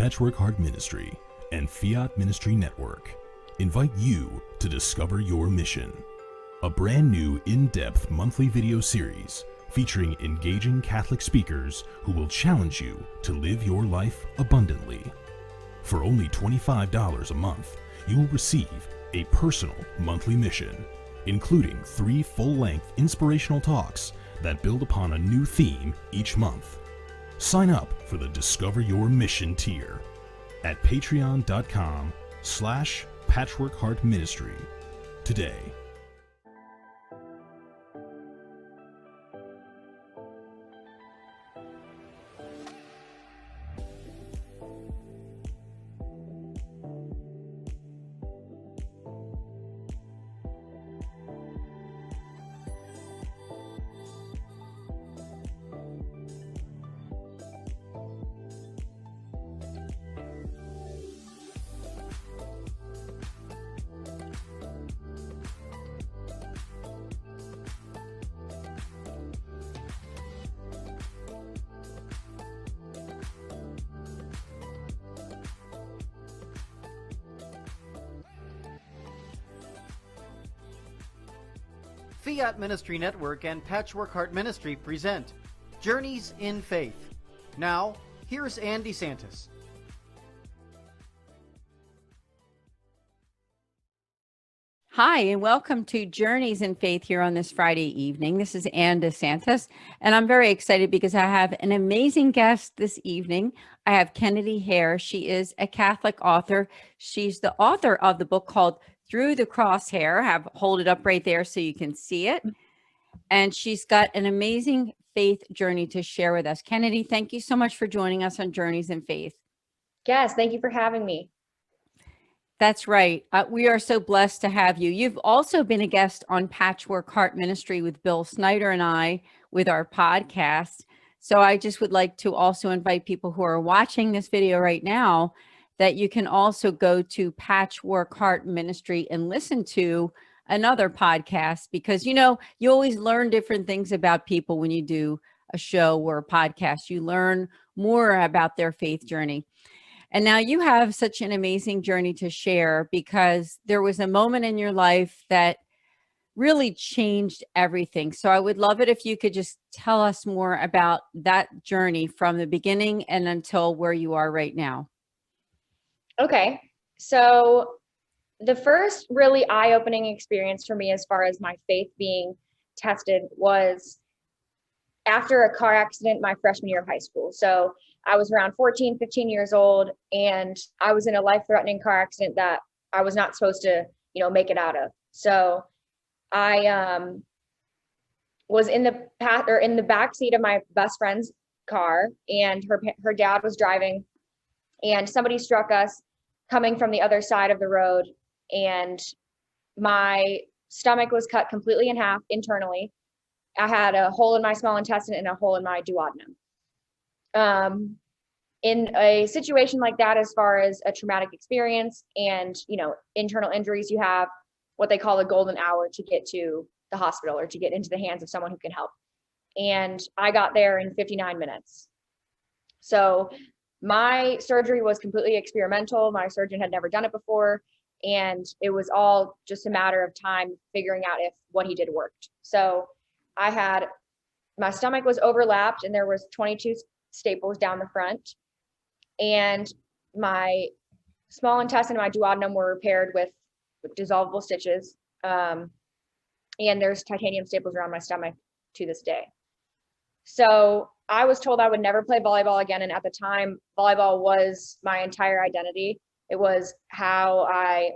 Patchwork Heart Ministry and Fiat Ministry Network invite you to discover your mission, a brand new in-depth monthly video series featuring engaging Catholic speakers who will challenge you to live your life abundantly. For only $25 a month, you will receive a personal monthly mission, including 3 full-length inspirational talks that build upon a new theme each month. Sign up for the Discover Your Mission tier at patreon.com/patchworkheartministry today. Fiat Ministry Network and Patchwork Heart Ministry present Journeys in Faith. Now, here's Andy Santos. Hi, and welcome to Journeys in Faith here on this Friday evening. This is Andy Santos, and I'm very excited because I have an amazing guest this evening. I have Cross-Hehr. She is a Catholic author. She's the author of the book called Through the Cross-Hehr. Hold it up right there so you can see it. And she's got an amazing faith journey to share with us. Kennedy, thank you so much for joining us on Journeys in Faith. Yes, thank you for having me. That's right. We are so blessed to have you. You've also been a guest on Patchwork Heart Ministry with Bill Snyder and I with our podcast. So I just would like to also invite people who are watching this video right now that you can also go to Patchwork Heart Ministry and listen to another podcast, because, you know, you always learn different things about people when you do a show or a podcast. You learn more about their faith journey. And now you have such an amazing journey to share, because there was a moment in your life that really changed everything. So I would love it if you could just tell us more about that journey from the beginning and until where you are right now. Okay, so the first really eye-opening experience for me as far as my faith being tested was after a car accident my freshman year of high school. So I was around 14, 15 years old, and I was in a life-threatening car accident that I was not supposed to, make it out of. So I was in the back seat of my best friend's car, and her dad was driving, and somebody struck us coming from the other side of the road, and my stomach was cut completely in half internally. I had a hole in my small intestine and a hole in my duodenum. In a situation like that, as far as a traumatic experience and, internal injuries, you have what they call a golden hour to get to the hospital or to get into the hands of someone who can help. And I got there in 59 minutes. So my surgery was completely experimental. My surgeon had never done it before, and it was all just a matter of time figuring out if what he did worked. So my stomach was overlapped, and there was 22 staples down the front, and my small intestine and my duodenum were repaired with dissolvable stitches, and there's titanium staples around my stomach to this day. So I was told I would never play volleyball again, and at the time, volleyball was my entire identity. It was how I,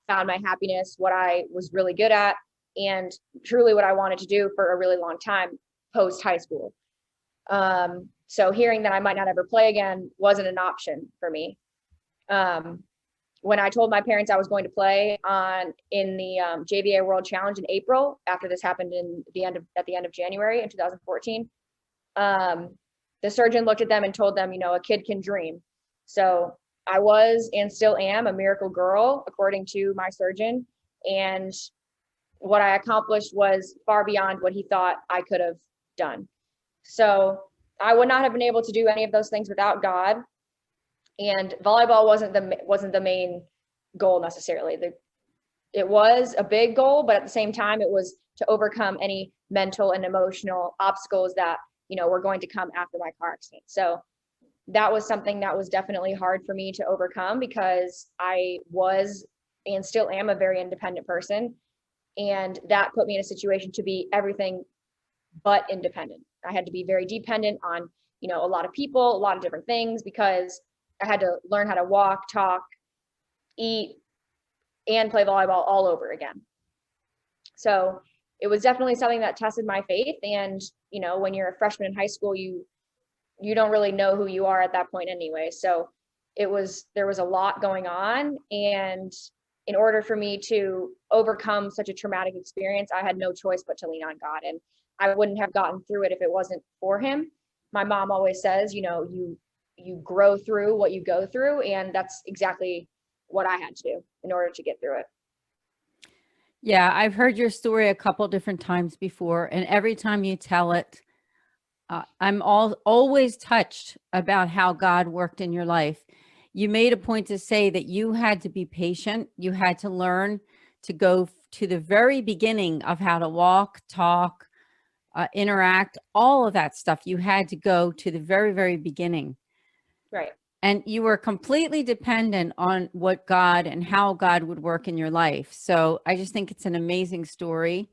found my happiness, what I was really good at, and truly what I wanted to do for a really long time post high school. So hearing that I might not ever play again wasn't an option for me. When I told my parents I was going to play in the JVA World Challenge in April, after this happened at the end of January in 2014, the surgeon looked at them and told them, a kid can dream. So I was and still am a miracle girl, according to my surgeon. And what I accomplished was far beyond what he thought I could have done. So I would not have been able to do any of those things without God. And volleyball wasn't the main goal necessarily. It was a big goal, but at the same time, it was to overcome any mental and emotional obstacles that, were going to come after my car accident. So that was something that was definitely hard for me to overcome, because I was and still am a very independent person. And that put me in a situation to be everything but independent. I had to be very dependent on, a lot of people, a lot of different things, because I had to learn how to walk, talk, eat, and play volleyball all over again. So it was definitely something that tested my faith. And, when you're a freshman in high school, you don't really know who you are at that point anyway. So there was a lot going on. And in order for me to overcome such a traumatic experience, I had no choice but to lean on God. And I wouldn't have gotten through it if it wasn't for him. My mom always says, you grow through what you go through. And that's exactly what I had to do in order to get through it. Yeah, I've heard your story a couple different times before, and every time you tell it, I'm always touched about how God worked in your life. You made a point to say that you had to be patient. You had to learn to go to the very beginning of how to walk, talk, interact, all of that stuff. You had to go to the very, very beginning. Right. And you were completely dependent on what God and how God would work in your life. So I just think it's an amazing story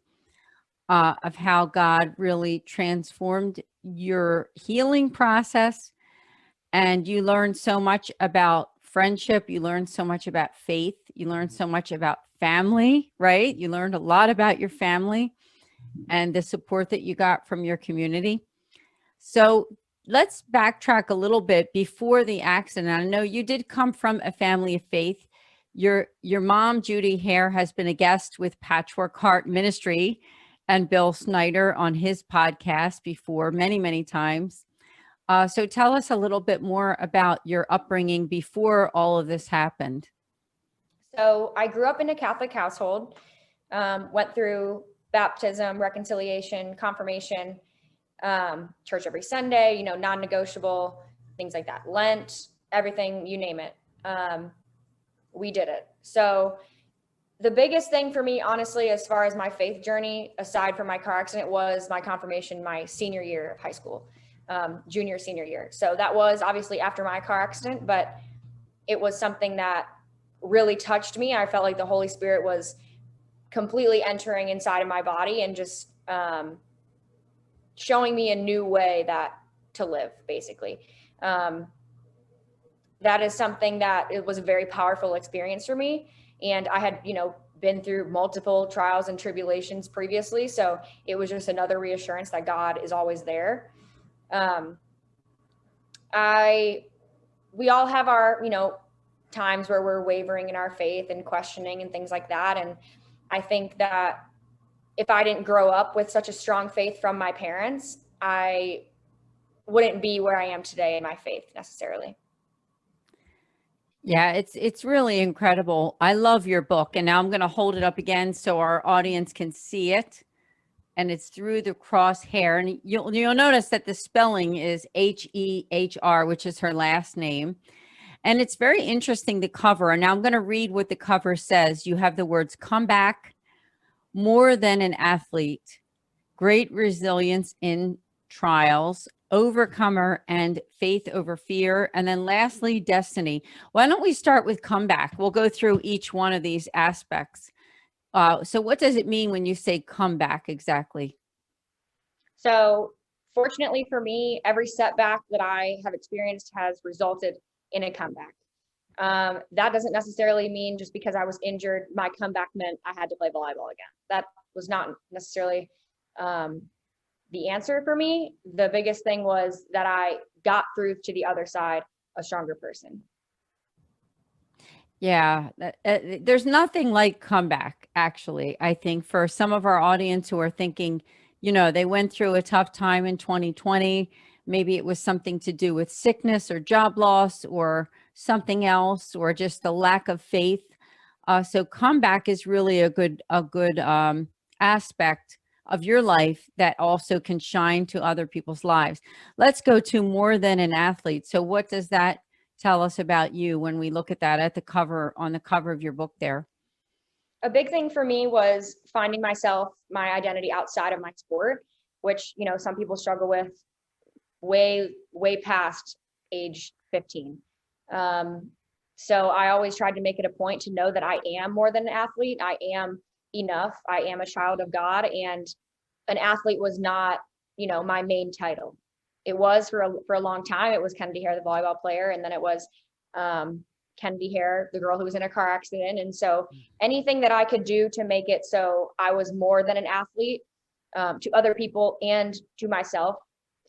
of how God really transformed your healing process. And you learned so much about friendship. You learned so much about faith. You learned so much about family, right? You learned a lot about your family and the support that you got from your community. So let's backtrack a little bit before the accident. I know you did come from a family of faith. Your mom, Judy Hare, has been a guest with Patchwork Heart Ministry and Bill Snyder on his podcast before many, many times. So tell us a little bit more about your upbringing before all of this happened. So I grew up in a Catholic household, went through baptism, reconciliation, confirmation, church every Sunday, non-negotiable, things like that. Lent, everything, you name it. We did it. So the biggest thing for me, honestly, as far as my faith journey, aside from my car accident, was my confirmation my senior year of high school, junior, senior year. So that was obviously after my car accident, but it was something that really touched me. I felt like the Holy Spirit was completely entering inside of my body and just showing me a new way to live, basically. That is something that it was a very powerful experience for me. And I had, been through multiple trials and tribulations previously. So it was just another reassurance that God is always there. We all have our, times where we're wavering in our faith and questioning and things like that. And I think that if I didn't grow up with such a strong faith from my parents, I wouldn't be where I am today in my faith necessarily. Yeah, it's really incredible. I love your book. And now I'm going to hold it up again so our audience can see it. And it's Through the Cross-Hehr. And you'll notice that the spelling is Hehr, which is her last name. And it's very interesting, the cover. And now I'm going to read what the cover says. You have the words, "Come back, more than an athlete, great resilience in trials, overcomer, and faith over fear." And then lastly, destiny. Why don't we start with comeback? We'll go through each one of these aspects. So what does it mean when you say comeback exactly? So fortunately for me, every setback that I have experienced has resulted in a comeback. That doesn't necessarily mean just because I was injured, my comeback meant I had to play volleyball again. That was not necessarily the answer for me. The biggest thing was that I got through to the other side a stronger person. Yeah, there's nothing like comeback, actually. I think for some of our audience who are thinking, they went through a tough time in 2020. Maybe it was something to do with sickness or job loss or something else, or just the lack of faith. So comeback is really a good aspect of your life that also can shine to other people's lives. Let's go to more than an athlete. So what does that tell us about you when we look at that at the cover, on the cover of your book there? A big thing for me was finding myself, my identity outside of my sport, which, you know, some people struggle with way past age 15. So I always tried to make it a point to know that I am more than an athlete. I am enough. I am a child of God, and an athlete was not, you know, my main title. It was for a long time. It was Kennedy Hare, the volleyball player, and then it was Kennedy Hare, the girl who was in a car accident. And so anything that I could do to make it so I was more than an athlete, to other people and to myself,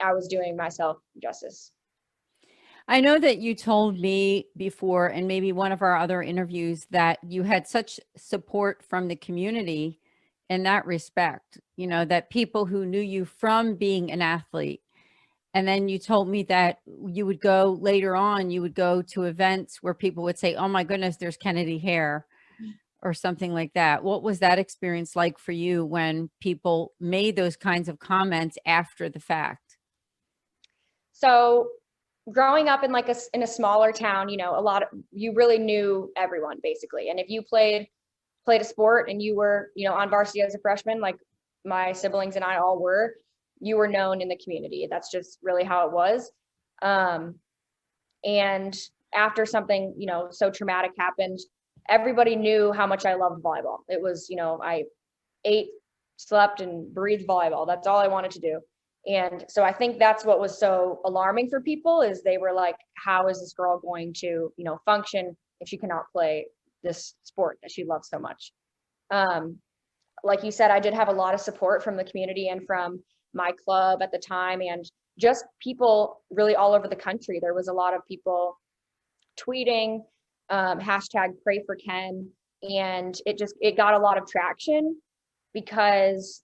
I was doing myself justice. I know that you told me before, and maybe one of our other interviews, that you had such support from the community in that respect, you know, that people who knew you from being an athlete. And then you told me that you would go later on, you would go to events where people would say, oh my goodness, there's Kennedy Hare, or something like that. What was that experience like for you when people made those kinds of comments after the fact? So growing up in in a smaller town, you know, you really knew everyone basically. And if you played a sport and you were, you know, on varsity as a freshman, like my siblings and I all were, you were known in the community. That's just really how it was. And after something, you know, so traumatic happened, everybody knew how much I loved volleyball. It was, you know, I ate, slept, and breathed volleyball. That's all I wanted to do. And so I think that's what was so alarming for people, is they were like, how is this girl going to, you know, function if she cannot play this sport that she loves so much? Like you said, I did have a lot of support from the community and from my club at the time, and just people really all over the country. There was a lot of people tweeting, hashtag pray for Ken. And it got a lot of traction because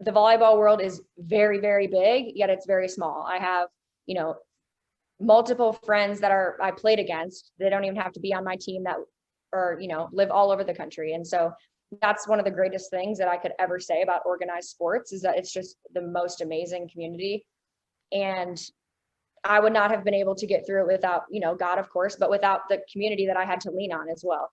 the volleyball world is very, very big, yet it's very small. I have, you know, multiple friends that I played against. They don't even have to be on my team or, you know, live all over the country. And so that's one of the greatest things that I could ever say about organized sports, is that it's just the most amazing community. And I would not have been able to get through it without, you know, God, of course, but without the community that I had to lean on as well.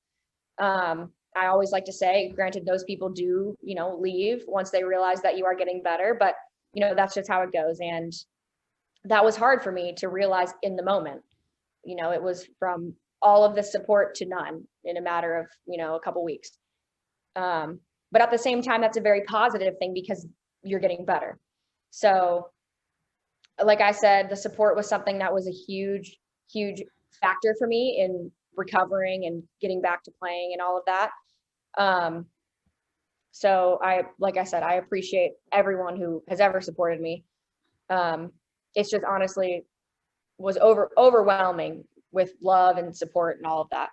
I always like to say, granted, those people do, you know, leave once they realize that you are getting better, but, you know, that's just how it goes. And that was hard for me to realize in the moment. You know, it was from all of the support to none in a matter of, you know, a couple weeks. But at the same time, that's a very positive thing because you're getting better. So like I said, the support was something that was a huge, huge factor for me in recovering and getting back to playing and all of that. So like I said, I appreciate everyone who has ever supported me. It's just honestly was overwhelming with love and support and all of that.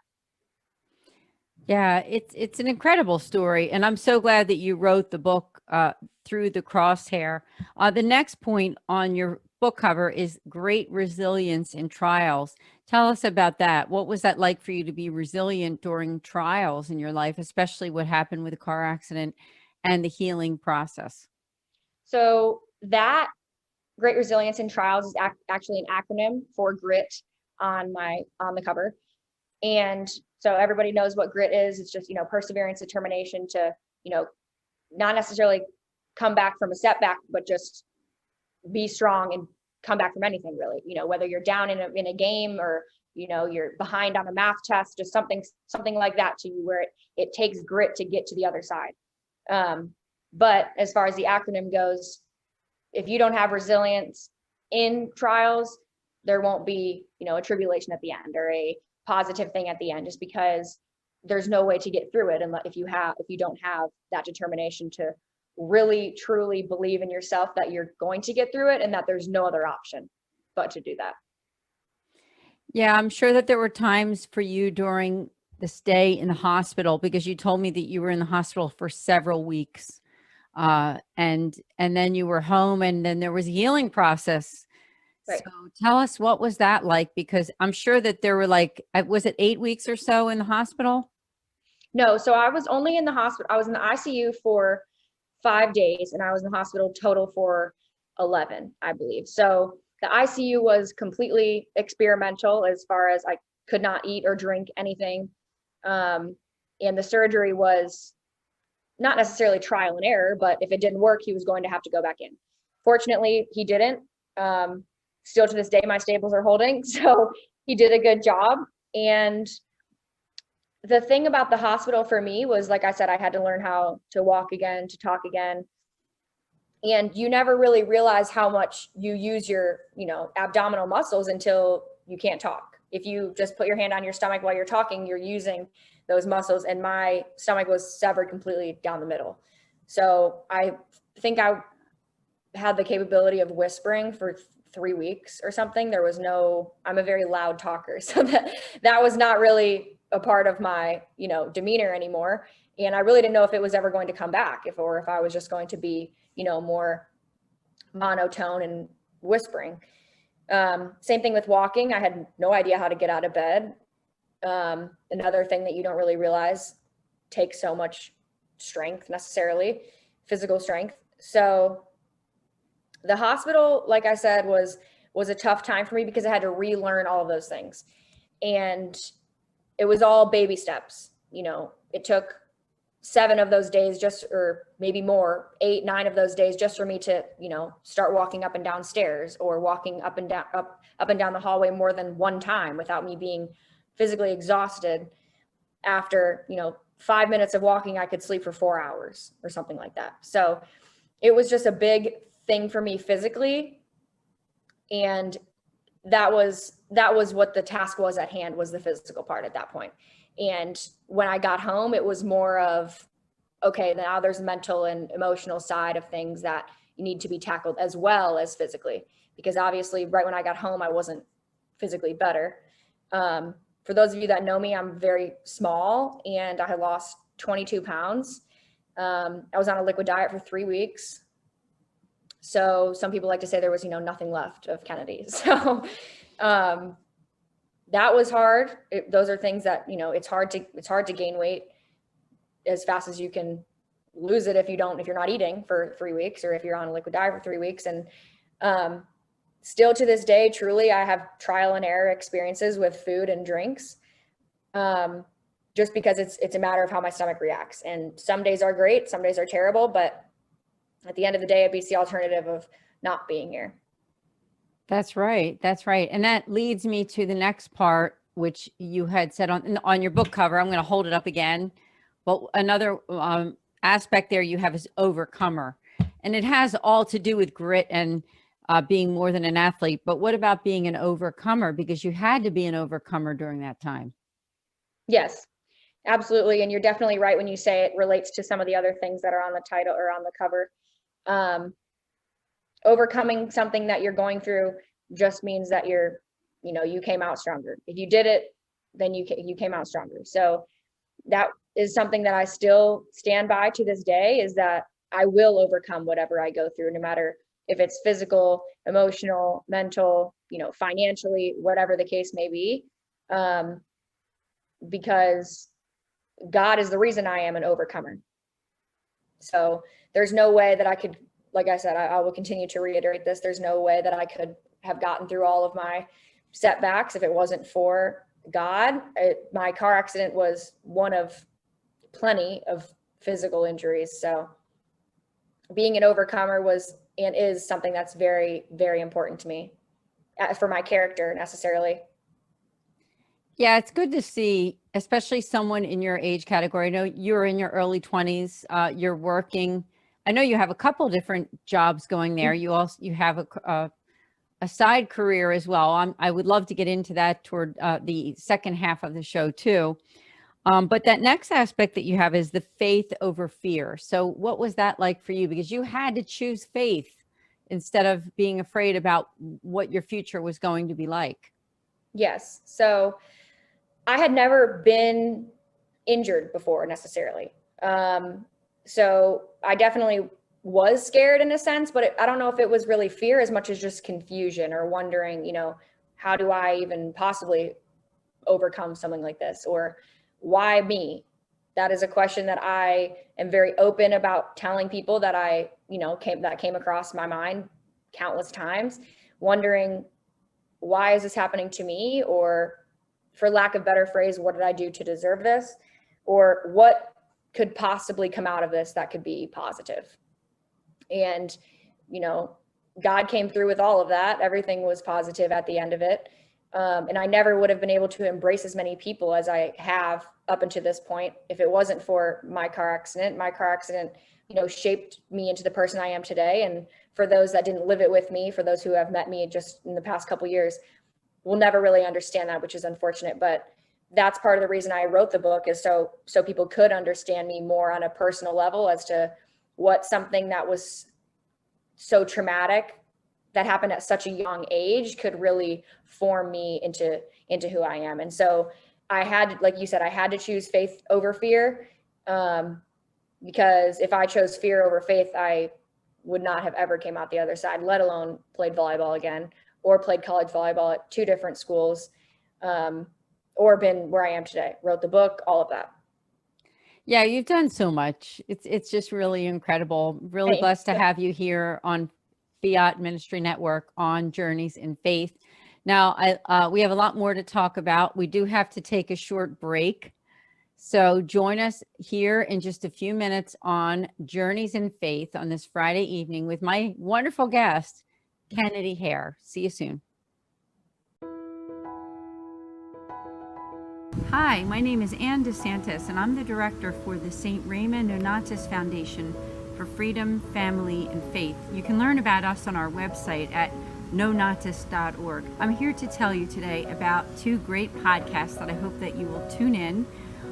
Yeah, it's an incredible story, and I'm so glad that you wrote the book through the Cross-Hehr. The next point on your book cover is great resilience in trials. Tell us about that. What was that like for you to be resilient during trials in your life, especially what happened with a car accident and the healing process? So that great resilience in trials is actually an acronym for grit on the cover. And so everybody knows what grit is. It's just, you know, perseverance, determination to, you know, not necessarily come back from a setback, but just be strong and come back from anything, really. You know, whether you're down in a game, or, you know, you're behind on a math test, just something like that to you, where it takes grit to get to the other side. But as far as the acronym goes, if you don't have resilience in trials, there won't be, you know, a tribulation at the end or a positive thing at the end, just because there's no way to get through it. And if you don't have that determination to really truly believe in yourself that you're going to get through it, and that there's no other option but to do that. Yeah, I'm sure that there were times for you during the stay in the hospital, because you told me that you were in the hospital for several weeks, and then you were home, and then there was a healing process. Right. So tell us, what was that like? Because I'm sure that there were was it 8 weeks or so in the hospital? No, so I was only in the hospital. I was in the ICU for 5 days, and I was in the hospital total for 11, I believe. So The ICU was completely experimental as far as I could not eat or drink anything. And the surgery was not necessarily trial and error, but if it didn't work, he was going to have to go back in. Fortunately, he didn't. Still to this day, my staples are holding. So he did a good job. And the thing about the hospital for me was, like I said, I had to learn how to walk again, to talk again. And you never really realize how much you use your, abdominal muscles until you can't talk. If you just put your hand on your stomach while you're talking, you're using those muscles. And my stomach was severed completely down the middle. So I think I had the capability of whispering for 3 weeks or something. I'm a very loud talker. So that was not really a part of my, demeanor anymore. And I really didn't know if it was ever going to come back, if I was just going to be, more monotone and whispering. Same thing with walking. I had no idea how to get out of bed. Another thing that you don't really realize takes so much strength necessarily, physical strength. So the hospital, like I said, was a tough time for me because I had to relearn all of those things. And it was all baby steps. It took 7 of those days or maybe more, 8, 9 of those days just for me to, start walking up and down stairs, or walking up and down the hallway more than one time without me being physically exhausted. After, 5 minutes of walking, I could sleep for 4 hours or something like that. So it was just a big thing for me physically. And that was what the task was at hand, was the physical part at that point. And when I got home, it was more of, okay, now there's mental and emotional side of things that you need to be tackled as well as physically, because obviously right when I got home, I wasn't physically better. For those of you that know me, I'm very small and I had lost 22 pounds. I was on a liquid diet for 3 weeks. So some people like to say there was, nothing left of Kennedy. So that was hard. Those are things that, it's hard to gain weight as fast as you can lose it if you're not eating for 3 weeks, or if you're on a liquid diet for 3 weeks. And still to this day, truly, I have trial and error experiences with food and drinks, just because it's a matter of how my stomach reacts. And some days are great, some days are terrible, but at the end of the day, it beats the alternative of not being here. That's right. That's right. And that leads me to the next part, which you had said on your book cover. I'm going to hold it up again. But another aspect there you have is overcomer. And it has all to do with grit and being more than an athlete. But what about being an overcomer? Because you had to be an overcomer during that time. Yes, absolutely. And you're definitely right when you say it relates to some of the other things that are on the title or on the cover. Overcoming something that you're going through just means that you came out stronger. If you did it, then you came out stronger. So that is something that I still stand by to this day, is that I will overcome whatever I go through, no matter if it's physical, emotional, mental, financially, whatever the case may be, because God is the reason I am an overcomer. So there's no way that I could, like I said, I will continue to reiterate this. There's no way that I could have gotten through all of my setbacks if it wasn't for God. My car accident was one of plenty of physical injuries. So being an overcomer was and is something that's very, very important to me, for my character necessarily. Yeah, it's good to see, especially someone in your age category. I know you're in your early 20s. You're working. I know you have a couple different jobs going there. You have a side career as well. I would love to get into that toward the second half of the show too. But that next aspect that you have is the faith over fear. So what was that like for you? Because you had to choose faith instead of being afraid about what your future was going to be like. Yes. So I had never been injured before necessarily. So I definitely was scared in a sense, but I don't know if it was really fear as much as just confusion or wondering, how do I even possibly overcome something like this, or why me? That is a question that I am very open about telling people that came across my mind countless times. wondering, why is this happening to me? Or, for lack of better phrase, what did I do to deserve this? Or what could possibly come out of this that could be positive? And, you know, God came through with all of that. Everything was positive at the end of it. And I never would have been able to embrace as many people as I have up until this point if it wasn't for my car accident. My car accident, you know, shaped me into the person I am today. And for those that didn't live it with me, for those who have met me just in the past couple of years, will never really understand that, which is unfortunate. But that's part of the reason I wrote the book, is so people could understand me more on a personal level as to what something that was so traumatic that happened at such a young age could really form me into who I am. And so I had, like you said, I had to choose faith over fear, because if I chose fear over faith, I would not have ever came out the other side, let alone played volleyball again, or played college volleyball at 2 different schools, or been where I am today, wrote the book, all of that. Yeah, you've done so much. It's just really incredible. Really Thanks. blessed to have you here on Fiat Ministry Network on Journeys in Faith. Now, we have a lot more to talk about. We do have to take a short break. So join us here in just a few minutes on Journeys in Faith on this Friday evening with my wonderful guest, Cross-Hehr. See you soon. Hi, my name is Ann Santos, and I'm the director for the St. Raymond Nonatus Foundation for Freedom, Family, and Faith. You can learn about us on our website at nonatus.org. I'm here to tell you today about 2 great podcasts that I hope that you will tune in.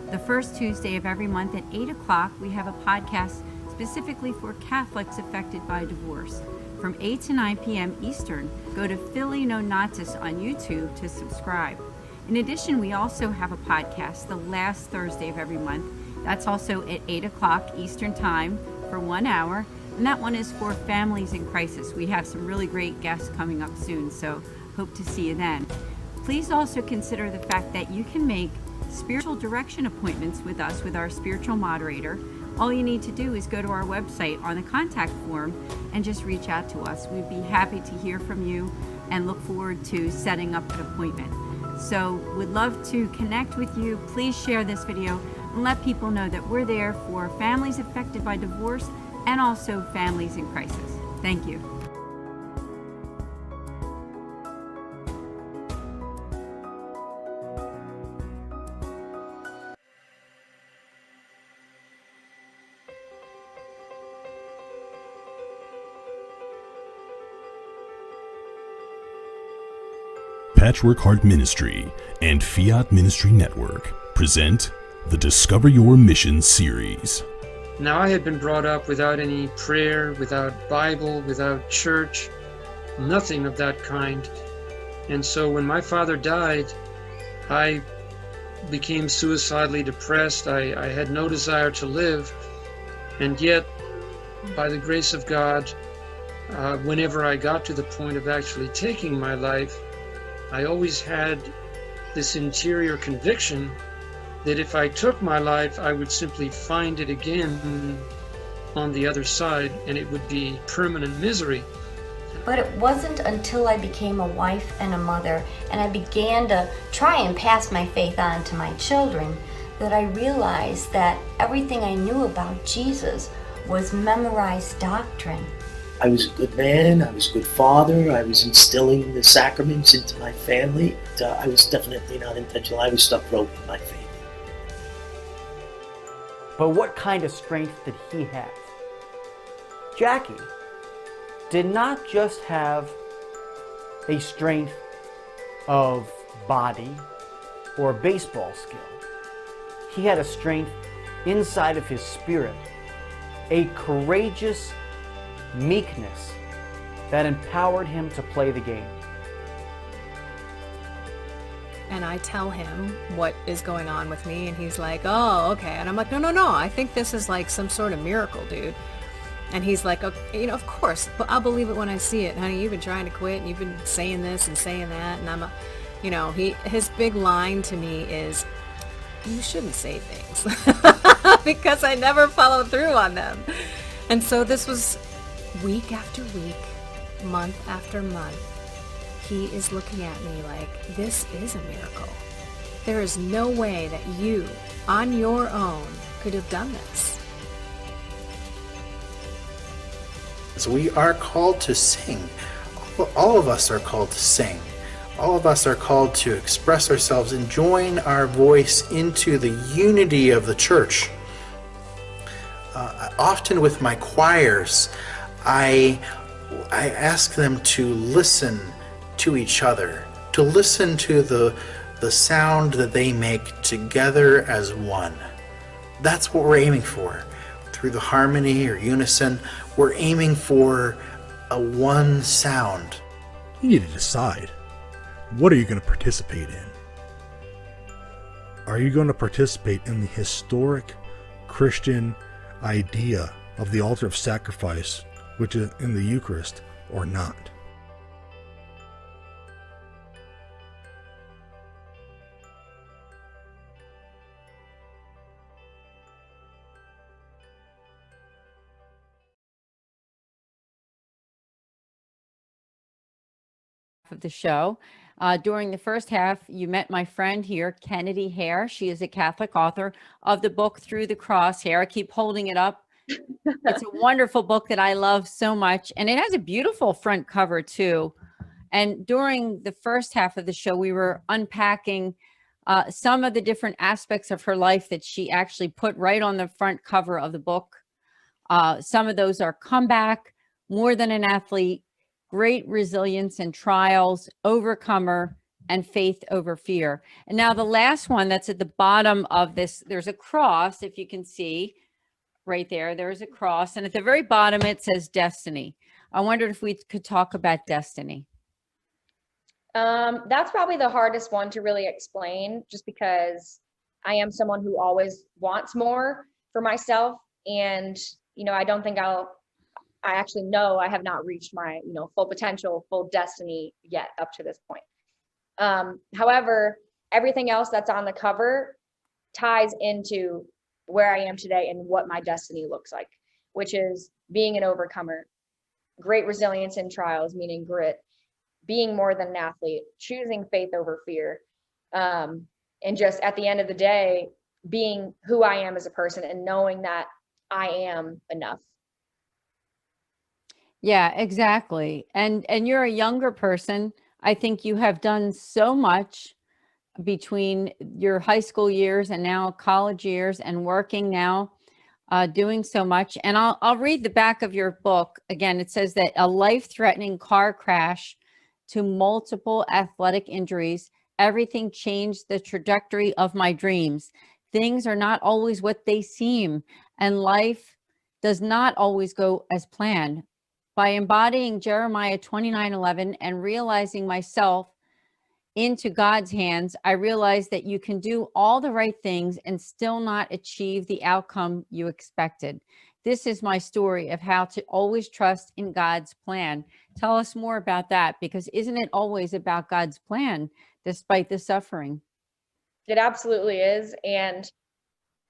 The first Tuesday of every month at 8 o'clock, we have a podcast specifically for Catholics affected by divorce. From 8 to 9 p.m. Eastern, go to Philly Nonatus on YouTube to subscribe. In addition, we also have a podcast the last Thursday of every month. That's also at 8 o'clock Eastern Time for 1 hour. And that one is for families in crisis. We have some really great guests coming up soon, so hope to see you then. Please also consider the fact that you can make spiritual direction appointments with us, with our spiritual moderator. All you need to do is go to our website on the contact form and just reach out to us. We'd be happy to hear from you and look forward to setting up an appointment. So we'd love to connect with you. Please share this video and let people know that we're there for families affected by divorce and also families in crisis. Thank you. Patchwork Heart Ministry and Fiat Ministry Network present the Discover Your Mission series. Now, I had been brought up without any prayer, without Bible, without church, nothing of that kind. And so when my father died, I became suicidally depressed. I had no desire to live. And yet, by the grace of God, whenever I got to the point of actually taking my life, I always had this interior conviction that if I took my life, I would simply find it again on the other side, and it would be permanent misery. But it wasn't until I became a wife and a mother, and I began to try and pass my faith on to my children, that I realized that everything I knew about Jesus was memorized doctrine. I was a good man, I was a good father, I was instilling the sacraments into my family. I was definitely not intentional. I was stuck broke in my faith. But what kind of strength did he have? Jackie did not just have a strength of body or baseball skill. He had a strength inside of his spirit, a courageous meekness that empowered him to play the game. And I tell him what is going on with me, and he's like, oh, okay. And I'm like, no, I think this is like some sort of miracle, dude. And he's like, okay, of course, but I'll believe it when I see it. Honey, you've been trying to quit, and you've been saying this and saying that, and his big line to me is, you shouldn't say things, because I never follow through on them. And so this was week after week, month after month, he is looking at me like, this is a miracle. There is no way that you, on your own, could have done this. So we are called to sing. All of us are called to sing. All of us are called to express ourselves and join our voice into the unity of the church. Often with my choirs, I ask them to listen to each other, to listen to the sound that they make together as one. That's what we're aiming for. Through the harmony or unison, we're aiming for a one sound. You need to decide. What are you going to participate in? Are you going to participate in the historic Christian idea of the altar of sacrifice, which is in the Eucharist, or not? Of the show. During the first half, you met my friend here, Kennedy Hare. She is a Catholic author of the book Through the Cross-Hehr. I keep holding it up. It's a wonderful book that I love so much. And it has a beautiful front cover too. And during the first half of the show, we were unpacking some of the different aspects of her life that she actually put right on the front cover of the book. Some of those are comeback, more than an athlete, great resilience and trials, overcomer, and faith over fear. And now the last one that's at the bottom of this, there's a cross, if you can see right there, there's a cross. And at the very bottom, it says destiny. I wondered if we could talk about destiny. That's probably the hardest one to really explain, just because I am someone who always wants more for myself. And, I don't think I actually know I have not reached my, full potential, full destiny yet up to this point. However, everything else that's on the cover ties into where I am today and what my destiny looks like, which is being an overcomer, great resilience in trials, meaning grit, being more than an athlete, choosing faith over fear, and just at the end of the day, being who I am as a person and knowing that I am enough. Yeah, exactly. And you're a younger person. I think you have done so much between your high school years and now college years and working now, doing so much. And I'll read the back of your book. Again, it says that a life-threatening car crash to multiple athletic injuries, everything changed the trajectory of my dreams. Things are not always what they seem, and life does not always go as planned. By embodying Jeremiah 29:11 and realizing myself into God's hands, I realized that you can do all the right things and still not achieve the outcome you expected. This is my story of how to always trust in God's plan. Tell us more about that, because isn't it always about God's plan despite the suffering? It absolutely is. And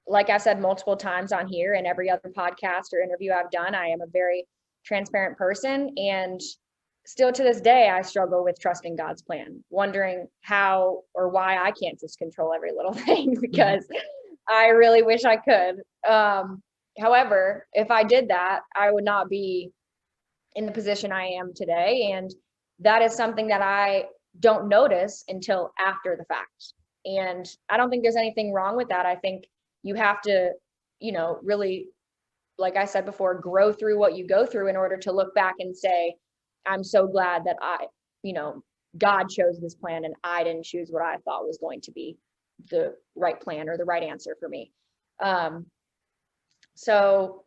like I said multiple times on here and every other podcast or interview I've done, I am a very transparent person, and still to this day I struggle with trusting God's plan, wondering how or why I can't just control every little thing, because I really wish I could. However, if I did that, I would not be in the position I am today, and that is something that I don't notice until after the fact. And I don't think there's anything wrong with that. I think you have to, really, like I said before, grow through what you go through in order to look back and say, I'm so glad that God chose this plan and I didn't choose what I thought was going to be the right plan or the right answer for me. So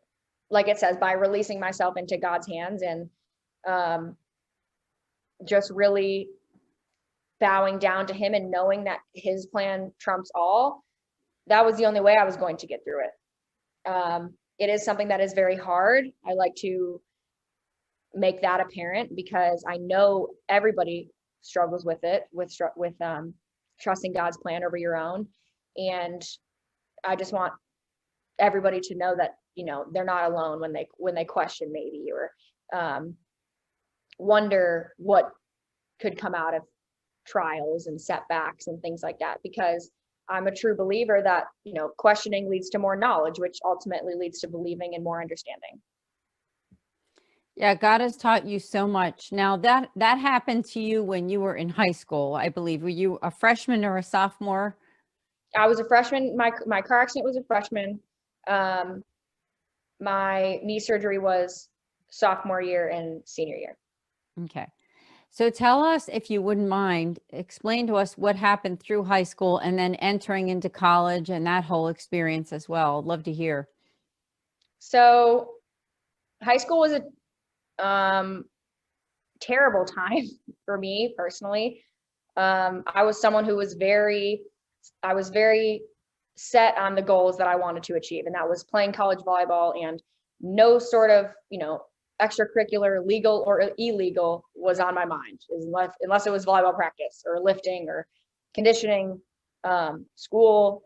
like it says, by releasing myself into God's hands and just really bowing down to him and knowing that his plan trumps all, that was the only way I was going to get through it. It is something that is very hard. I like to make that apparent because I know everybody struggles with it, with trusting God's plan over your own. And I just want everybody to know that, they're not alone when they question maybe, or wonder what could come out of trials and setbacks and things like that, because I'm a true believer that, questioning leads to more knowledge, which ultimately leads to believing and more understanding. Yeah, God has taught you so much. Now that happened to you when you were in high school, I believe. Were you a freshman or a sophomore? I was a freshman. My car accident was a freshman. My knee surgery was sophomore year and senior year. Okay. So tell us, if you wouldn't mind, explain to us what happened through high school and then entering into college and that whole experience as well. I'd love to hear. So high school was a terrible time for me personally. I was someone who was very set on the goals that I wanted to achieve, and that was playing college volleyball, and no sort of, extracurricular, legal or illegal, was on my mind, unless it was volleyball practice or lifting or conditioning, school.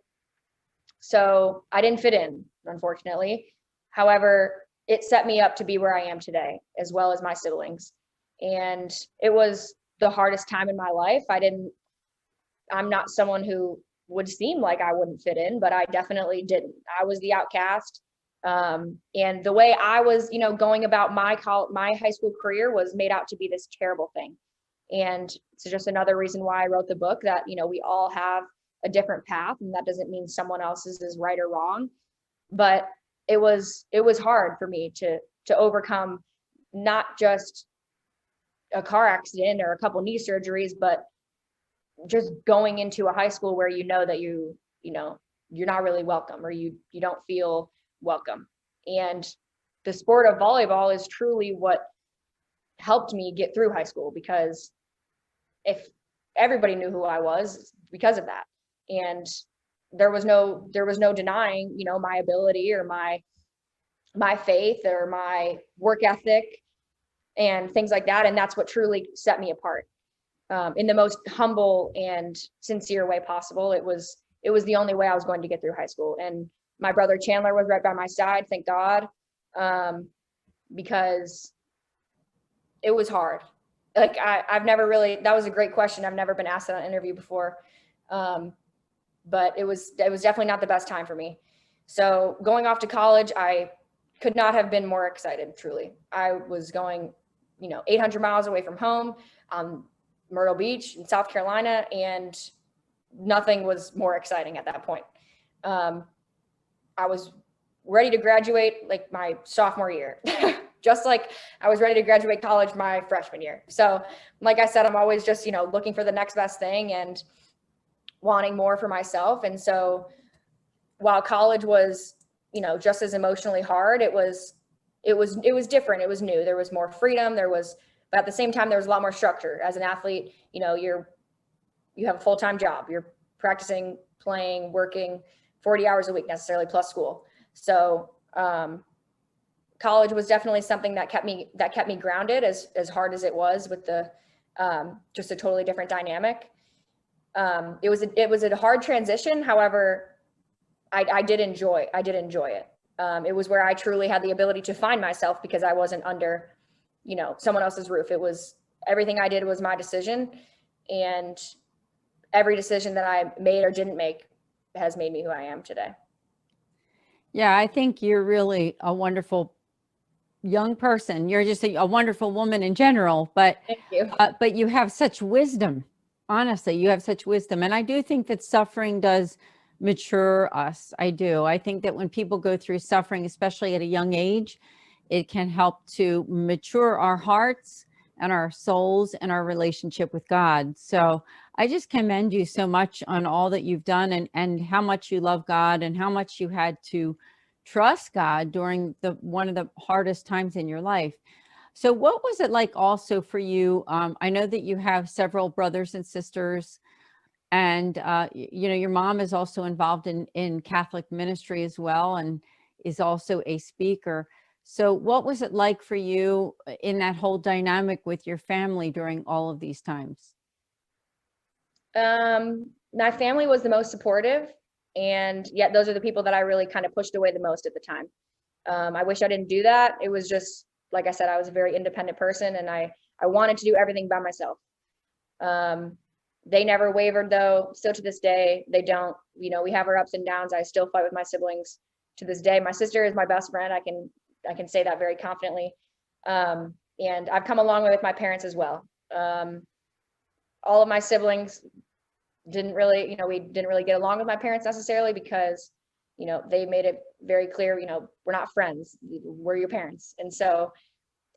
So I didn't fit in, unfortunately. However, it set me up to be where I am today, as well as my siblings. And it was the hardest time in my life. I'm not someone who would seem like I wouldn't fit in, but I definitely didn't. I was the outcast. And the way I was, going about my high school career was made out to be this terrible thing. And it's just another reason why I wrote the book, that, we all have a different path, and that doesn't mean someone else's is right or wrong. But it was hard for me to overcome not just a car accident or a couple knee surgeries, but just going into a high school where that you're not really welcome, or you don't feel welcome. And the sport of volleyball is truly what helped me get through high school, because if everybody knew who I was because of that, and there was no denying, my ability or my faith or my work ethic and things like that. And that's what truly set me apart, in the most humble and sincere way possible. It was the only way I was going to get through high school. And my brother Chandler was right by my side, thank God, because it was hard. Like I've never really, that was a great question. I've never been asked that on an interview before. But it was definitely not the best time for me. So going off to college, I could not have been more excited, truly. I was going, 800 miles away from home, Myrtle Beach in South Carolina, and nothing was more exciting at that point. I was ready to graduate like my sophomore year, just like I was ready to graduate college my freshman year. So like I said, I'm always just, looking for the next best thing and wanting more for myself. And so while college was, just as emotionally hard, it was different. It was new. There was more freedom. But at the same time, there was a lot more structure. As an athlete, you have a full-time job. You're practicing, playing, working 40 hours a week necessarily, plus school. So college was definitely something that kept me grounded, as hard as it was, with the just a totally different dynamic. It was a hard transition. However, I did enjoy it. It was where I truly had the ability to find myself, because I wasn't under, someone else's roof. It was, everything I did was my decision, and every decision that I made or didn't make has made me who I am today. Yeah, I think you're really a wonderful young person. You're just a wonderful woman in general, but Thank you. But you have such wisdom. Honestly, you have such wisdom. And I do think that suffering does mature us. I do. I think that when people go through suffering, especially at a young age, it can help to mature our hearts and our souls and our relationship with God. So I just commend you so much on all that you've done, and how much you love God, and how much you had to trust God during one of the hardest times in your life. So what was it like also for you? I know that you have several brothers and sisters, and your mom is also involved in Catholic ministry as well, and is also a speaker. So what was it like for you in that whole dynamic with your family during all of these times? My family was the most supportive, and yet those are the people that I really kind of pushed away the most at the time. I wish I didn't do that. It was just, like I said, I was a very independent person, and I wanted to do everything by myself. They never wavered though. Still to this day, they don't, we have our ups and downs. I still fight with my siblings to this day. My sister is my best friend. I can say that very confidently. And I've come a long way with my parents as well. All of my siblings didn't really, we didn't really get along with my parents necessarily because, they made it very clear, we're not friends, we're your parents. And so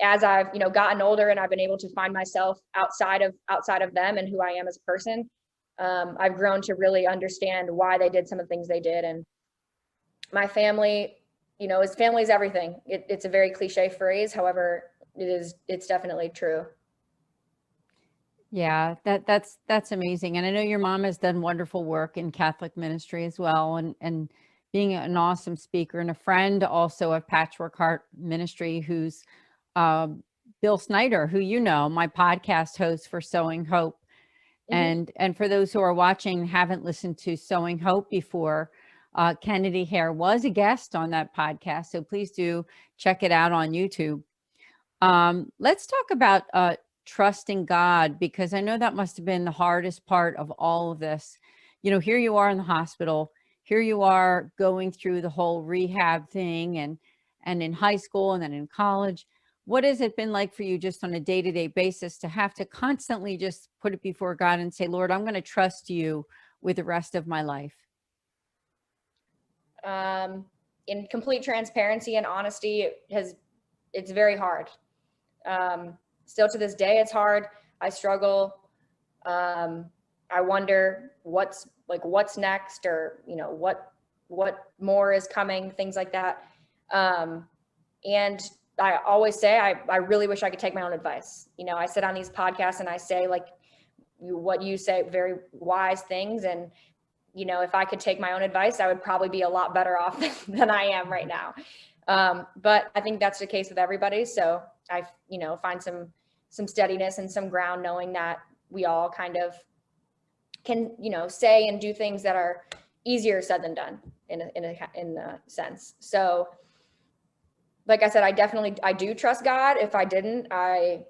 as I've, gotten older and I've been able to find myself outside of them and who I am as a person, I've grown to really understand why they did some of the things they did. And my family, family is everything. It's a very cliche phrase. However, it's definitely true. Yeah, that's amazing. And I know your mom has done wonderful work in Catholic ministry as well, and being an awesome speaker and a friend also of Patchwork Heart Ministry, who's Bill Snyder, who my podcast host for Sowing Hope. And for those who are watching, haven't listened to Sowing Hope before, Cross-Hehr was a guest on that podcast. So please do check it out on YouTube. Let's talk about trusting God, because I know that must have been the hardest part of all of this. Here you are in the hospital, here you are going through the whole rehab thing and in high school and then in college. What has it been like for you just on a day-to-day basis to have to constantly just put it before God and say, Lord, I'm going to trust you with the rest of my life? In complete transparency and honesty, it's very hard. Still to this day, it's hard. I struggle. I wonder what's next, or, what more is coming, things like that. And I always say, I really wish I could take my own advice. I sit on these podcasts and I say what you say, very wise things. And, if I could take my own advice, I would probably be a lot better off than I am right now. But I think that's the case with everybody. So I, find some steadiness and some ground, knowing that we all kind of can, say and do things that are easier said than done in a sense. So like I said, I do trust God. If I didn't, I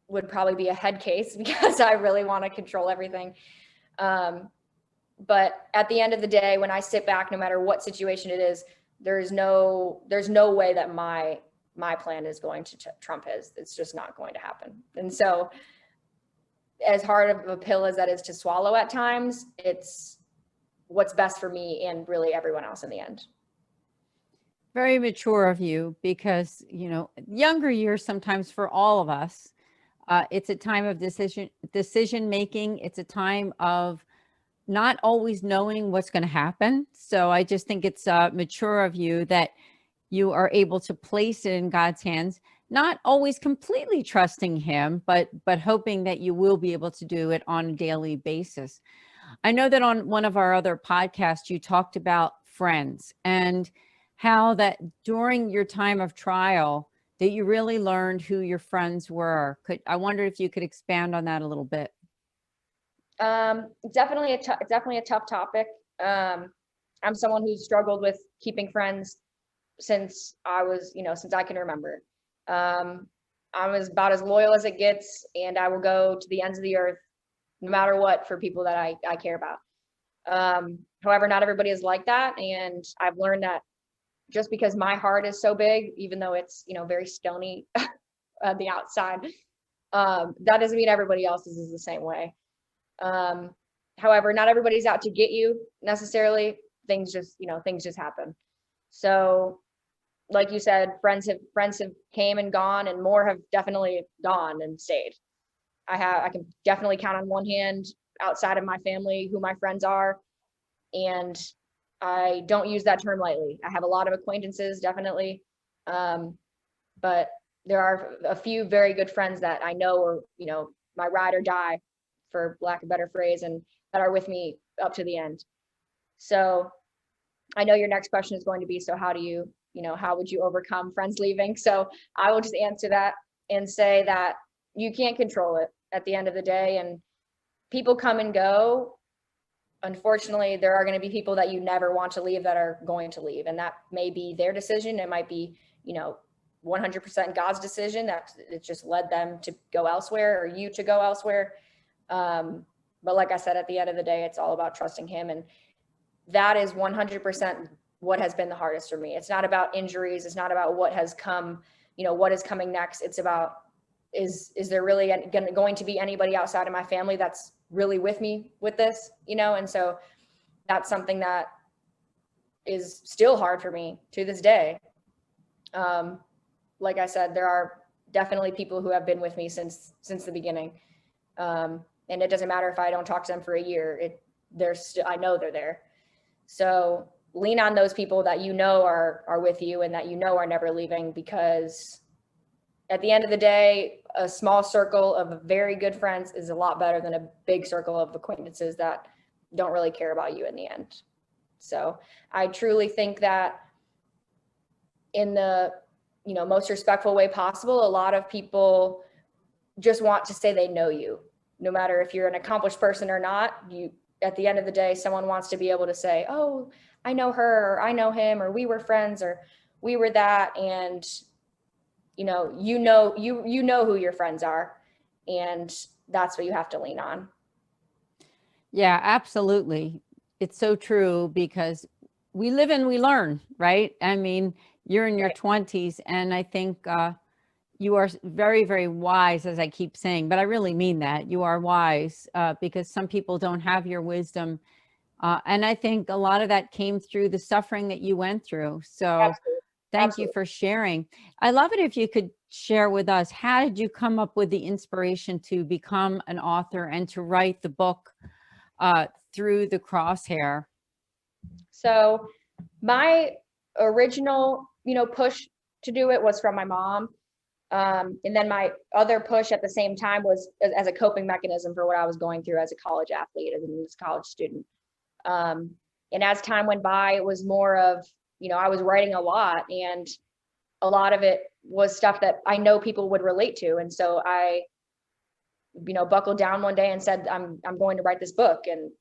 would probably be a head case because I really want to control everything. But at the end of the day, when I sit back, no matter what situation it is, there's no way that my plan is going to trump his. It's just not going to happen. And so as hard of a pill as that is to swallow at times, it's what's best for me and really everyone else in the end. Very mature of you, because, younger years, sometimes for all of us, it's a time of decision making. It's a time of not always knowing what's going to happen. So I just think it's mature of you that you are able to place it in God's hands, not always completely trusting him, but hoping that you will be able to do it on a daily basis. I know that on one of our other podcasts, you talked about friends and how that during your time of trial that you really learned who your friends were. I wonder if you could expand on that a little bit. Definitely a tough topic. I'm someone who's struggled with keeping friends since since I can remember. I'm about as loyal as it gets, and I will go to the ends of the earth, no matter what, for people that I care about. However, not everybody is like that. And I've learned that just because my heart is so big, even though it's, very stony on the outside, that doesn't mean everybody else's is the same way. However, not everybody's out to get you necessarily. Things just happen. So like you said, friends have came and gone, and more have definitely gone and stayed. I can definitely count on one hand outside of my family who my friends are. And I don't use that term lightly. I have a lot of acquaintances, definitely. But there are a few very good friends that I know are, my ride or die, for lack of a better phrase, and that are with me up to the end. So I know your next question is going to be, so how do you, how would you overcome friends leaving? So I will just answer that and say that you can't control it at the end of the day, and people come and go. Unfortunately, there are going to be people that you never want to leave that are going to leave, and that may be their decision. It might be, 100% God's decision, that it just led them to go elsewhere, or you to go elsewhere. But like I said, at the end of the day, it's all about trusting him. And that is 100% what has been the hardest for me. It's not about injuries. It's not about what has come, what is coming next. It's about, is there really going to be anybody outside of my family that's really with me with this, And so that's something that is still hard for me to this day. Like I said, there are definitely people who have been with me since the beginning. And it doesn't matter if I don't talk to them for a year, I know they're there. So lean on those people that are with you and that are never leaving, because at the end of the day, a small circle of very good friends is a lot better than a big circle of acquaintances that don't really care about you in the end. So I truly think that in the most respectful way possible, a lot of people just want to say they know you. No matter if you're an accomplished person or not, at the end of the day, someone wants to be able to say, oh, I know her, or I know him, or we were friends, or we were that. And, you know who your friends are, and that's what you have to lean on. Yeah, absolutely. It's so true, because we live and we learn, right? I mean, you're in your 20s, and I think you are very, very wise, as I keep saying, but I really mean that. You are wise because some people don't have your wisdom. And I think a lot of that came through the suffering that you went through. So Absolutely. Thank you for sharing. I love it if you could share with us, how did you come up with the inspiration to become an author and to write the book Through the Cross-Hehr? So my original, push to do it was from my mom. And then my other push at the same time was as a coping mechanism for what I was going through as a college athlete, as a college student. And as time went by, it was more of, I was writing a lot, and a lot of it was stuff that I know people would relate to. And so I, buckled down one day and said, I'm going to write this book, and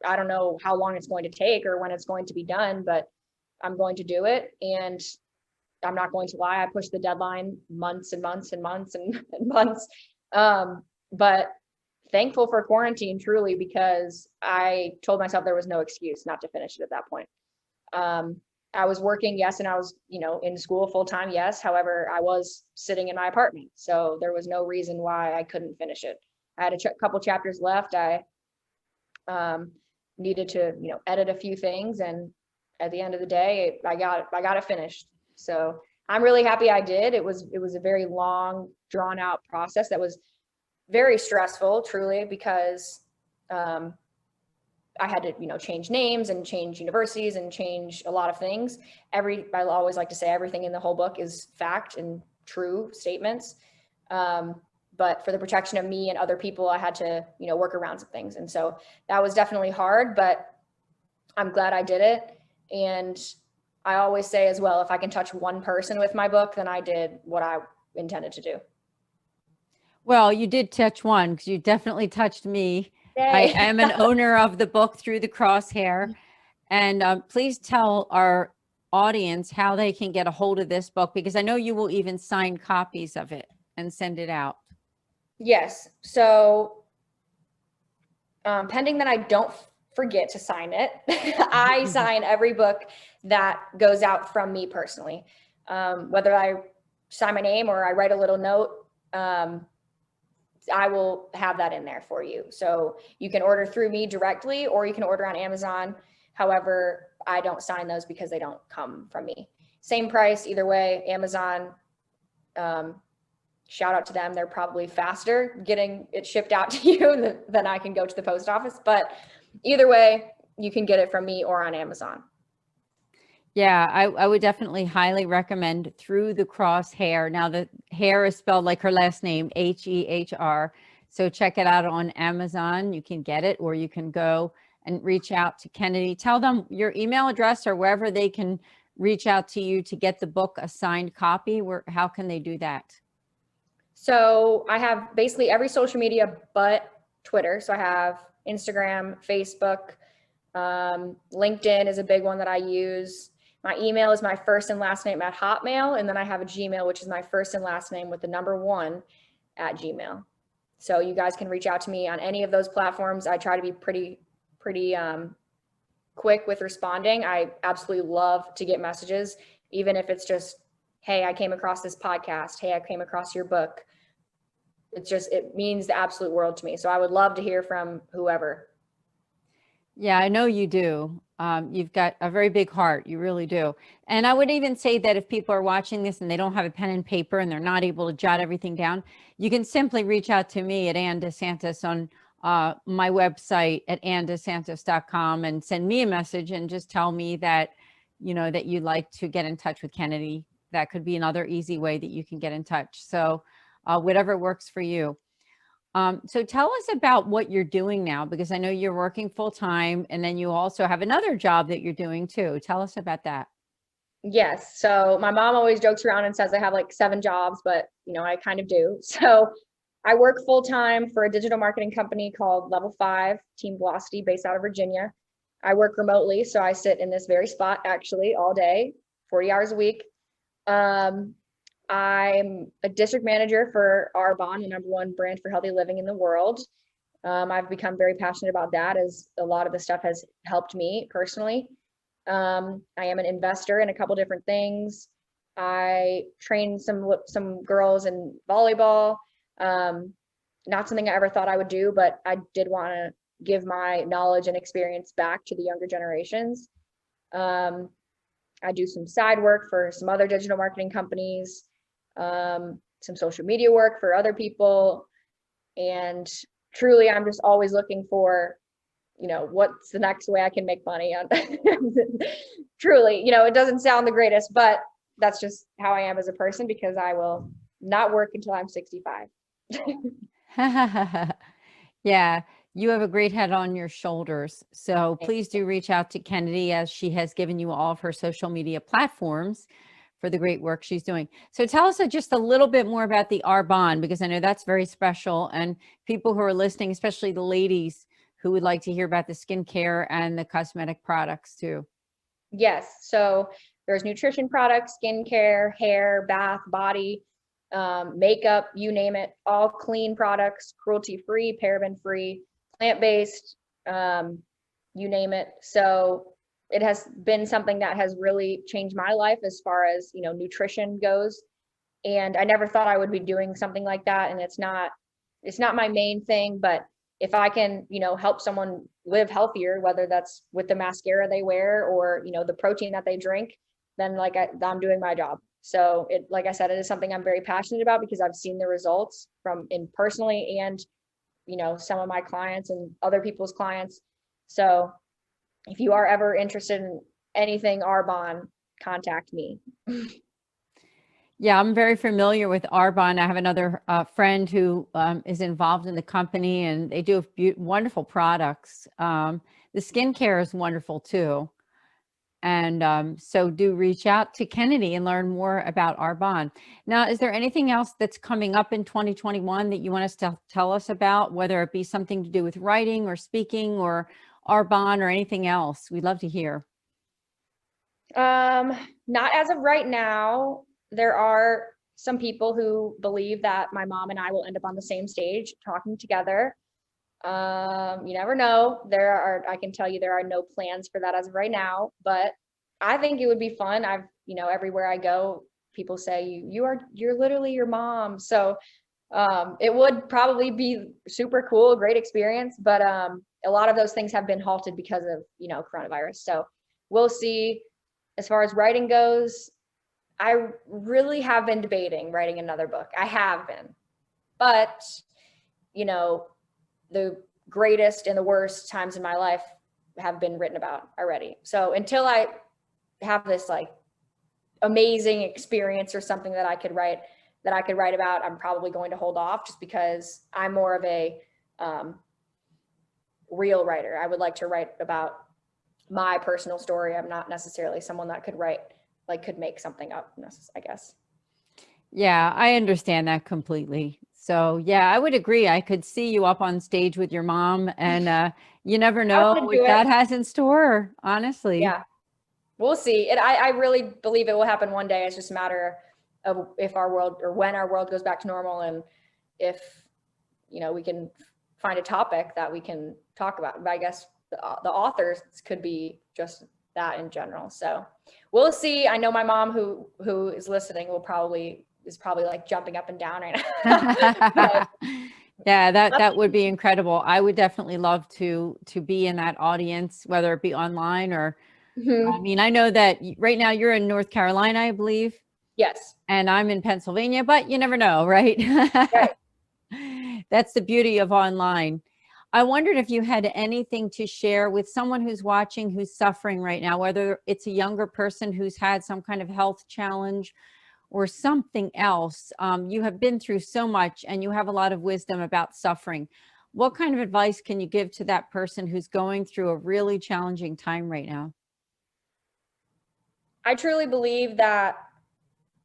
I don't know how long it's going to take or when it's going to be done, but I'm going to do it. And I'm not going to lie, I pushed the deadline months and months and months and months. But thankful for quarantine, truly, because I told myself there was no excuse not to finish it at that point. I was working, yes, and I was, in school full time, yes. However, I was sitting in my apartment, so there was no reason why I couldn't finish it. I had a couple chapters left. I needed to, edit a few things, and at the end of the day, I got it finished. So I'm really happy I did. It was a very long, drawn out process that was very stressful, truly, because I had to, change names and change universities and change a lot of things. I always like to say everything in the whole book is fact and true statements. But for the protection of me and other people, I had to, work around some things. And so that was definitely hard, but I'm glad I did it. And I always say as well, if I can touch one person with my book, then I did what I intended to do. Well, you did touch one, because you definitely touched me. Yay. I am an owner of the book Through the Cross-Hehr. And please tell our audience how they can get a hold of this book, because I know you will even sign copies of it and send it out. Yes. So pending that I don't forget to sign it, I sign every book that goes out from me personally. Whether I sign my name or I write a little note, I will have that in there for you. So you can order through me directly, or you can order on Amazon. However, I don't sign those because they don't come from me. Same price either way. Amazon, shout out to them. They're probably faster getting it shipped out to you than I can go to the post office. But either way, you can get it from me or on Amazon. Yeah, I would definitely highly recommend Through the Cross-Hehr. Now, the hair is spelled like her last name, H-E-H-R. So check it out on Amazon. You can get it, or you can go and reach out to Kennedy. Tell them your email address, or wherever they can reach out to you to get the book a signed copy. How can they do that? So I have basically every social media but Twitter. So I have Instagram, Facebook, LinkedIn is a big one that I use. My email is my first and last name at Hotmail. And then I have a Gmail, which is my first and last name with the number 1 at Gmail. So you guys can reach out to me on any of those platforms. I try to be pretty quick with responding. I absolutely love to get messages, even if it's just, hey, I came across this podcast. Hey, I came across your book. It means the absolute world to me. So I would love to hear from whoever. Yeah, I know you do. You've got a very big heart. You really do. And I would even say that if people are watching this and they don't have a pen and paper and they're not able to jot everything down, you can simply reach out to me at Ann DeSantis on my website at anndesantos.com and send me a message and just tell me that, that you'd like to get in touch with Kennedy. That could be another easy way that you can get in touch. So whatever works for you. So tell us about what you're doing now, because I know you're working full time and then you also have another job that you're doing too. Tell us about that. Yes. So my mom always jokes around and says I have like 7 jobs, but I kind of do. So I work full time for a digital marketing company called Level 5 Team Velocity based out of Virginia. I work remotely. So I sit in this very spot actually all day, 40 hours a week. I'm a district manager for Arbonne, the number 1 brand for healthy living in the world. I've become very passionate about that, as a lot of the stuff has helped me personally. I am an investor in a couple different things. I train some girls in volleyball. Not something I ever thought I would do, but I did want to give my knowledge and experience back to the younger generations. I do some side work for some other digital marketing companies. Some social media work for other people, and truly I'm just always looking for what's the next way I can make money on. Truly, it doesn't sound the greatest, but that's just how I am as a person, because I will not work until I'm 65. Yeah, you have a great head on your shoulders. So please do reach out to Kennedy, as she has given you all of her social media platforms for the great work she's doing. So tell us just a little bit more about the Arbonne, because I know that's very special, and people who are listening, especially the ladies who would like to hear about the skincare and the cosmetic products too. Yes. So there's nutrition products, skincare, hair, bath, body, makeup, you name it, all clean products, cruelty-free, paraben-free, plant-based, you name it. So it has been something that has really changed my life as far as, nutrition goes. And I never thought I would be doing something like that. And it's not my main thing, but if I can, help someone live healthier, whether that's with the mascara they wear or, the protein that they drink, then I'm doing my job. So like I said, it is something I'm very passionate about, because I've seen the results personally and, some of my clients and other people's clients. So if you are ever interested in anything Arbonne, contact me. Yeah, I'm very familiar with Arbonne. I have another friend who is involved in the company, and they do wonderful products. The skincare is wonderful too. And so do reach out to Kennedy and learn more about Arbonne. Now, is there anything else that's coming up in 2021 that you want us to tell us about, whether it be something to do with writing or speaking or Arbonne or anything else? We'd love to hear. Not as of right now. There are some people who believe that my mom and I will end up on the same stage talking together. You never know. I can tell you there are no plans for that as of right now, but I think it would be fun. Everywhere I go, people say you're literally your mom. So, it would probably be super cool, great experience, but, a lot of those things have been halted because of, coronavirus. So we'll see. As far as writing goes, I really have been debating writing another book. I have been, but, the greatest and the worst times in my life have been written about already. So until I have this amazing experience or something that I could write about, I'm probably going to hold off, just because I'm more of a real writer. I would like to write about my personal story. I'm not necessarily someone that could make something up, I guess. Yeah, I understand that completely. So yeah, I would agree. I could see you up on stage with your mom, and you never know what God has in store, honestly. Yeah. We'll see. I really believe it will happen one day. It's just a matter of if our world, or when our world goes back to normal, and if, we can find a topic that we can talk about. But I guess the authors could be just that in general. So we'll see. I know my mom, who is listening, is probably like jumping up and down right now. Yeah, that would be incredible. I would definitely love to be in that audience, whether it be online or, I mean, I know that right now you're in North Carolina, I believe. Yes. And I'm in Pennsylvania, but you never know, right? Right. That's the beauty of online. I wondered if you had anything to share with someone who's watching, who's suffering right now, whether it's a younger person who's had some kind of health challenge or something else. You have been through so much and you have a lot of wisdom about suffering. What kind of advice can you give to that person who's going through a really challenging time right now? I truly believe that,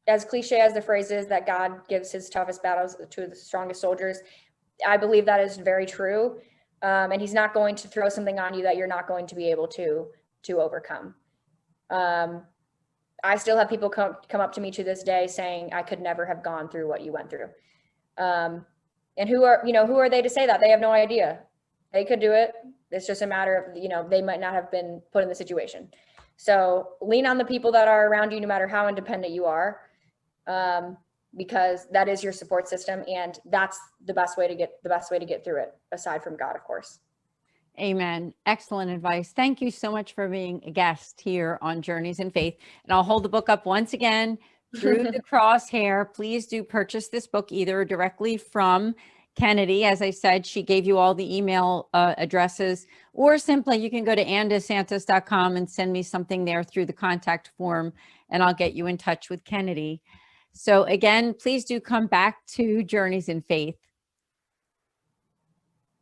as cliche as the phrase is, that God gives his toughest battles to the strongest soldiers, I believe that is very true. And he's not going to throw something on you that you're not going to be able to overcome. I still have people come up to me to this day saying, I could never have gone through what you went through. And who are they to say that? They have no idea. They could do it. It's just a matter of, they might not have been put in the situation. So lean on the people that are around you, no matter how independent you are, because that is your support system. And that's the best way to get through it, aside from God, of course. Amen. Excellent advice. Thank you so much for being a guest here on Journeys in Faith. And I'll hold the book up once again, Through the Cross-Hehr. Please do purchase this book either directly from Kennedy. As I said, she gave you all the email addresses, or simply you can go to andasantos.com and send me something there through the contact form, and I'll get you in touch with Kennedy. So again, please do come back to Journeys in Faith.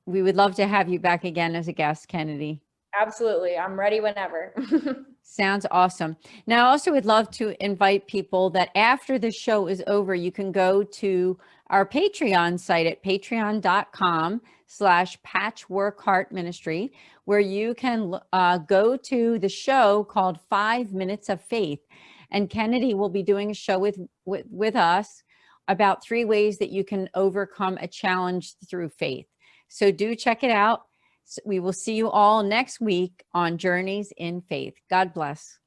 We would love to have you back again as a guest, Kennedy. Absolutely. I'm ready whenever. Sounds awesome. Now, I also would love to invite people that after the show is over, you can go to our Patreon site at patreon.com/patchworkheartministry, where you can go to the show called 5 Minutes of Faith. And Kennedy will be doing a show with us about 3 ways that you can overcome a challenge through faith. So do check it out. We will see you all next week on Journeys in Faith. God bless.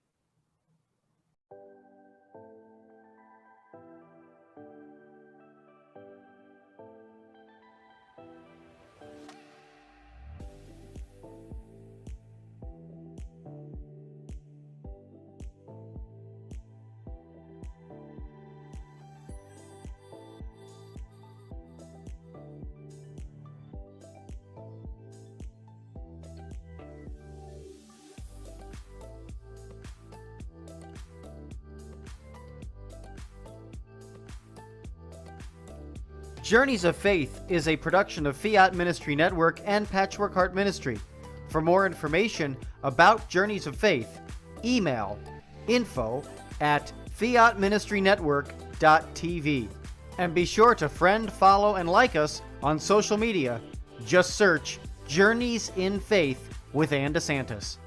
Journeys of Faith is a production of Fiat Ministry Network and Patchwork Heart Ministry. For more information about Journeys of Faith, email info@fiatministrynetwork.tv. And be sure to friend, follow, and like us on social media. Just search Journeys in Faith with Santos.